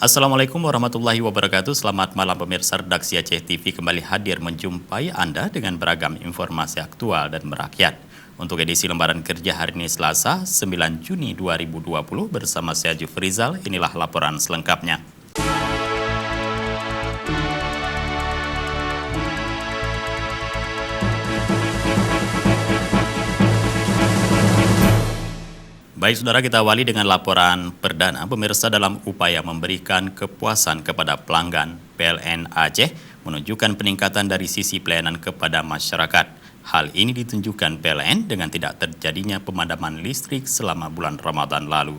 Assalamualaikum warahmatullahi wabarakatuh. Selamat malam pemirsa redaksi Aceh TV kembali hadir menjumpai Anda dengan beragam informasi aktual dan merakyat. Untuk edisi lembaran kerja hari ini Selasa 9 Juni 2020 bersama saya Jufrizal, inilah laporan selengkapnya. Baik saudara, kita awali dengan laporan perdana. Pemirsa, dalam upaya memberikan kepuasan kepada pelanggan, PLN Aceh menunjukkan peningkatan dari sisi pelayanan kepada masyarakat. Hal ini ditunjukkan PLN dengan tidak terjadinya pemadaman listrik selama bulan Ramadan lalu.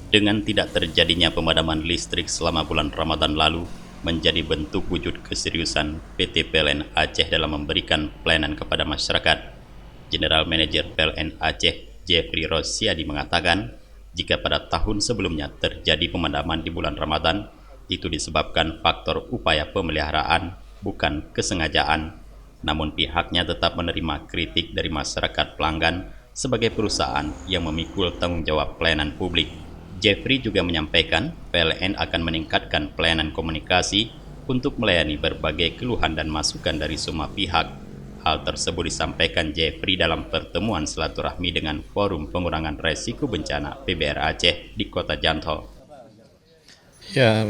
Dengan tidak terjadinya pemadaman listrik selama bulan Ramadan lalu, menjadi bentuk wujud keseriusan PT PLN Aceh dalam memberikan pelayanan kepada masyarakat. General Manager PLN Aceh, Jeffrey Rosiadi mengatakan, jika pada tahun sebelumnya terjadi pemadaman di bulan Ramadan, itu disebabkan faktor upaya pemeliharaan, bukan kesengajaan. Namun pihaknya tetap menerima kritik dari masyarakat pelanggan sebagai perusahaan yang memikul tanggung jawab pelayanan publik. Jeffrey juga menyampaikan, PLN akan meningkatkan pelayanan komunikasi untuk melayani berbagai keluhan dan masukan dari semua pihak. Hal tersebut disampaikan Jeffrey dalam pertemuan silaturahmi dengan Forum Pengurangan Resiko Bencana PBR Aceh di Kota Jantol. Ya,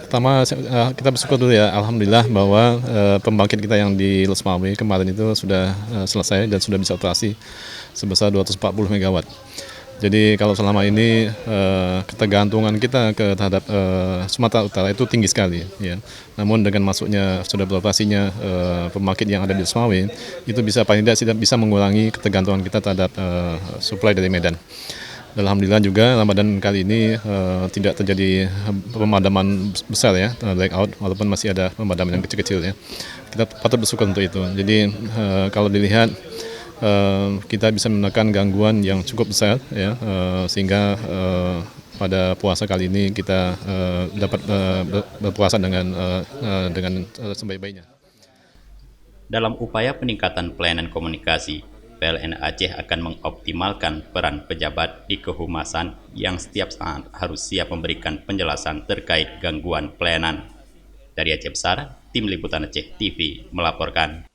pertama kita bersyukur dulu ya, alhamdulillah bahwa pembangkit kita yang di Lesmawi kemarin itu sudah selesai dan sudah bisa operasi sebesar 240 MW. Jadi kalau selama ini ketergantungan kita terhadap Sumatera Utara itu tinggi sekali, ya. Namun dengan masuknya sudah beroperasinya pembangkit yang ada di Lesmawi, itu bisa paling tidak bisa mengurangi ketergantungan kita terhadap suplai dari Medan. Dan alhamdulillah juga Ramadan kali ini tidak terjadi pemadaman besar ya, blackout, walaupun masih ada pemadaman yang kecil-kecil ya. Kita patut bersyukur untuk itu. Jadi kalau dilihat kita bisa menekan gangguan yang cukup besar ya, sehingga pada puasa kali ini kita dapat berpuasa dengan sebaik-baiknya. Dalam upaya peningkatan pelayanan komunikasi, PLN Aceh akan mengoptimalkan peran pejabat di kehumasan yang setiap saat harus siap memberikan penjelasan terkait gangguan pelayanan. Dari Aceh Besar, Tim Liputan Aceh TV melaporkan.